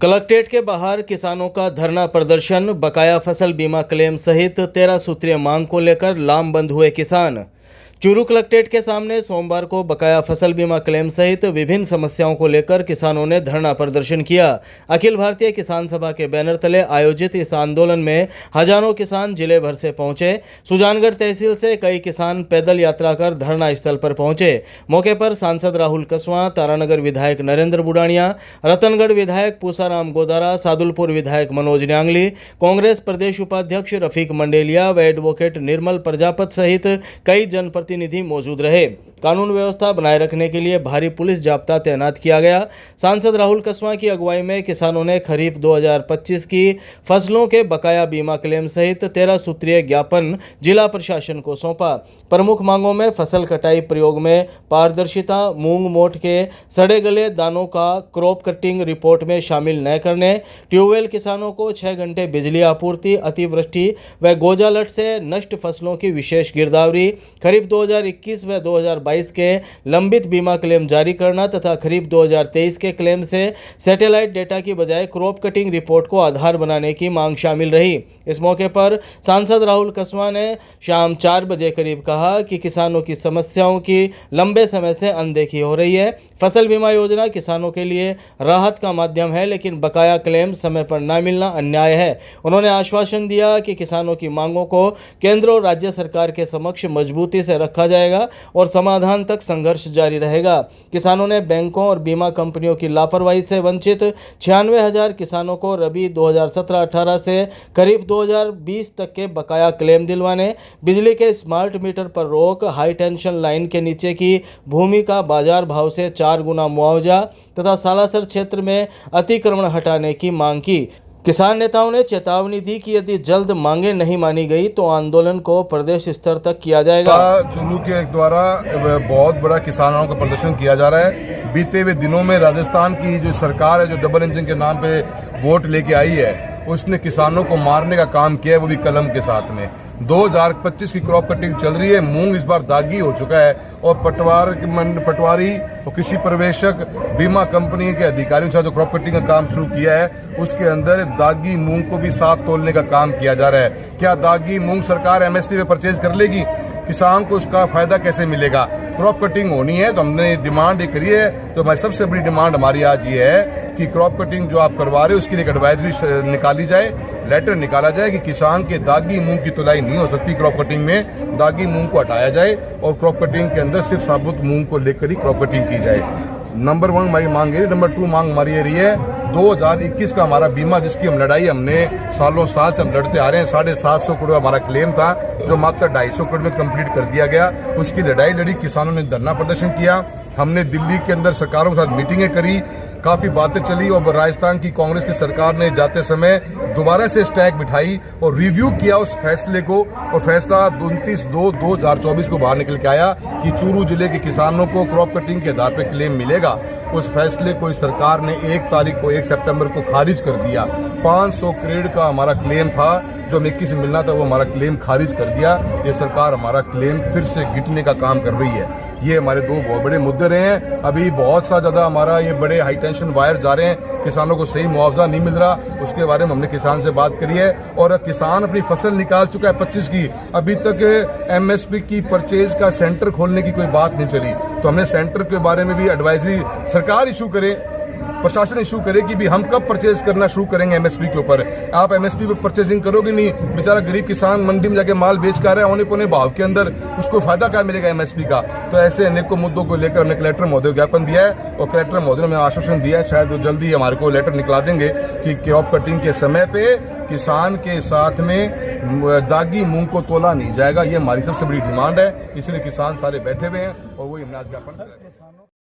Collectorate के बाहर किसानों का धरना प्रदर्शन, बकाया फसल बीमा क्लेम सहित 13 सूत्रीय मांग को लेकर लामबंद हुए किसान। चूरू कलेक्ट्रेट के सामने सोमवार को बकाया फसल बीमा क्लेम सहित विभिन्न समस्याओं को लेकर किसानों ने धरना प्रदर्शन किया। अखिल भारतीय किसान सभा के बैनर तले आयोजित इस आंदोलन में हजारों किसान जिले भर से पहुंचे। सुजानगढ़ तहसील से कई किसान पैदल यात्रा कर धरना स्थल पर पहुंचे। मौके पर सांसद राहुल कसवां, तारानगर विधायक नरेंद्र बुडानिया, रतनगढ़ विधायक पूसाराम गोदारा, सादुलपुर विधायक मनोज न्यांगली, कांग्रेस प्रदेश उपाध्यक्ष रफीक मंडेलिया व एडवोकेट निर्मल प्रजापत सहित कई जनप्रतिनिधि मौजूद रहे। कानून व्यवस्था बनाए रखने के लिए भारी पुलिस जाब्ता तैनात किया गया। सांसद राहुल कसवां की अगुवाई में किसानों ने खरीफ 2025 की फसलों के बकाया बीमा क्लेम सहित 13 सूत्रीय ज्ञापन जिला प्रशासन को सौंपा। प्रमुख मांगों में फसल कटाई प्रयोग में पारदर्शिता, मूंग मोठ के सड़े गले दानों का क्रॉप कटिंग रिपोर्ट में शामिल न करने, ट्यूबवेल किसानों को 6 घंटे बिजली आपूर्ति, अतिवृष्टि व गोजालट से नष्ट फसलों की विशेष गिरदावरी, खरीफ 2021 व 2022 के लंबित बीमा क्लेम जारी करना तथा खरीफ 2023 के क्लेम से सैटेलाइट डेटा की बजाय क्रॉप कटिंग रिपोर्ट को आधार बनाने की मांग शामिल रही। इस मौके पर सांसद राहुल कसवां ने शाम 4 बजे करीब कहा कि किसानों की समस्याओं की लंबे समय से अनदेखी हो रही है। फसल बीमा योजना किसानों के लिए राहत का माध्यम है, लेकिन बकाया क्लेम समय पर न मिलना अन्याय है। उन्होंने आश्वासन दिया कि किसानों की मांगों को केंद्र और राज्य सरकार के समक्ष मजबूती से रखा जाएगा और समाधान तक संघर्ष जारी रहेगा। किसानों ने बैंकों और बीमा कंपनियों की लापरवाही से वंचित 96,000 किसानों को रबी 2017-18 से खरीफ 2020 तक के बकाया क्लेम दिलवाने, बिजली के स्मार्ट मीटर पर रोक, हाई टेंशन लाइन के नीचे की भूमि का बाजार भाव से 4 गुना मुआवजा तथा सालासर क्षेत्र में अतिक्रमण हटाने की मांग की। किसान नेताओं ने चेतावनी दी कि यदि जल्द मांगे नहीं मानी गई तो आंदोलन को प्रदेश स्तर तक किया जाएगा। चूरू के द्वारा बहुत बड़ा किसानों का प्रदर्शन किया जा रहा है। बीते हुए दिनों में राजस्थान की जो सरकार है, जो डबल इंजन के नाम पे वोट लेके आई है, उसने किसानों को मारने का काम किया है, वो भी कलम के साथ में। 2025 की क्रॉप कटिंग चल रही है। मूंग इस बार दागी हो चुका है और पटवारी और कृषि पर्यवेक्षक, बीमा कंपनी के अधिकारियों के साथ जो क्रॉप कटिंग का काम शुरू किया है, उसके अंदर दागी मूंग को भी साथ तोलने का काम किया जा रहा है। क्या दागी मूंग सरकार एमएसपी पे परचेज कर लेगी? किसान को उसका फायदा कैसे मिलेगा? क्रॉप कटिंग होनी है तो हमने डिमांड ये करी है। तो हमारी सबसे बड़ी डिमांड हमारी आज ये है कि क्रॉप कटिंग जो आप करवा रहे हो उसके लिए एक एडवाइजरी निकाली जाए, लेटर निकाला जाए कि किसान के दागी मूंग की तुलाई नहीं हो सकती। क्रॉप कटिंग में दागी मूंग को हटाया जाए और क्रॉप कटिंग के अंदर सिर्फ साबुत मूंग को लेकर ही क्रॉप कटिंग की जाए। नंबर 1 हमारी मांग है। नंबर 2 मांग हमारी ये रही है 2021 का हमारा बीमा, जिसकी हम लड़ाई हमने सालों साल से हम लड़ते आ रहे हैं। 750 करोड़ हमारा क्लेम था जो मात्र 250 करोड़ में कंप्लीट कर दिया गया। उसकी लड़ाई लड़ी, किसानों ने धरना प्रदर्शन किया। हमने दिल्ली के अंदर सरकारों के साथ मीटिंगें करी, काफी बातें चली और राजस्थान की कांग्रेस की सरकार ने जाते समय दोबारा से स्टैक बिठाई और रिव्यू किया उस फैसले को, और फैसला 29/2/2024 को बाहर निकल के आया कि चूरू जिले के किसानों को क्रॉप कटिंग के आधार पर क्लेम मिलेगा। उस फैसले को इस सरकार ने 1 सितंबर को खारिज कर दिया। 500 करोड़ का हमारा क्लेम था जो हमें 21 में मिलना था, वो हमारा क्लेम खारिज कर दिया। ये सरकार हमारा क्लेम फिर से गिटने का काम कर रही है। ये हमारे 2 बहुत बड़े मुद्दे रहे हैं। अभी बहुत सा ज्यादा हमारा ये बड़े हाई टेंशन वायर जा रहे हैं, किसानों को सही मुआवजा नहीं मिल रहा, उसके बारे में हमने किसान से बात करी है। और किसान अपनी फसल निकाल चुका है 25 की, अभी तक एमएसपी की परचेज का सेंटर खोलने की कोई बात नहीं चली। तो हमने सेंटर के बारे में भी एडवाइजरी सरकार इशू करे, प्रशासन इशू करे कि भी हम कब परचेज करना शुरू करेंगे एमएसपी के ऊपर। आप एमएसपी पे परचेजिंग करोगे नहीं, बेचारा गरीब किसान मंडी में जाके माल बेच कर रहा है औने पौने भाव के अंदर, उसको फायदा क्या मिलेगा एमएसपी का? तो ऐसे अनेकों मुद्दों को लेकर हमने कलेक्टर महोदय को ज्ञापन दिया है और कलेक्टर महोदय ने हमें आश्वासन दिया है, शायद जल्दी हमारे को लेटर निकला देंगे कि क्रॉप कटिंग के समय पे किसान के साथ में दागी मूंग को तोला नहीं जाएगा। ये हमारी सबसे बड़ी डिमांड है, इसलिए किसान सारे बैठे हुए हैं और वही हमने आज ज्ञापन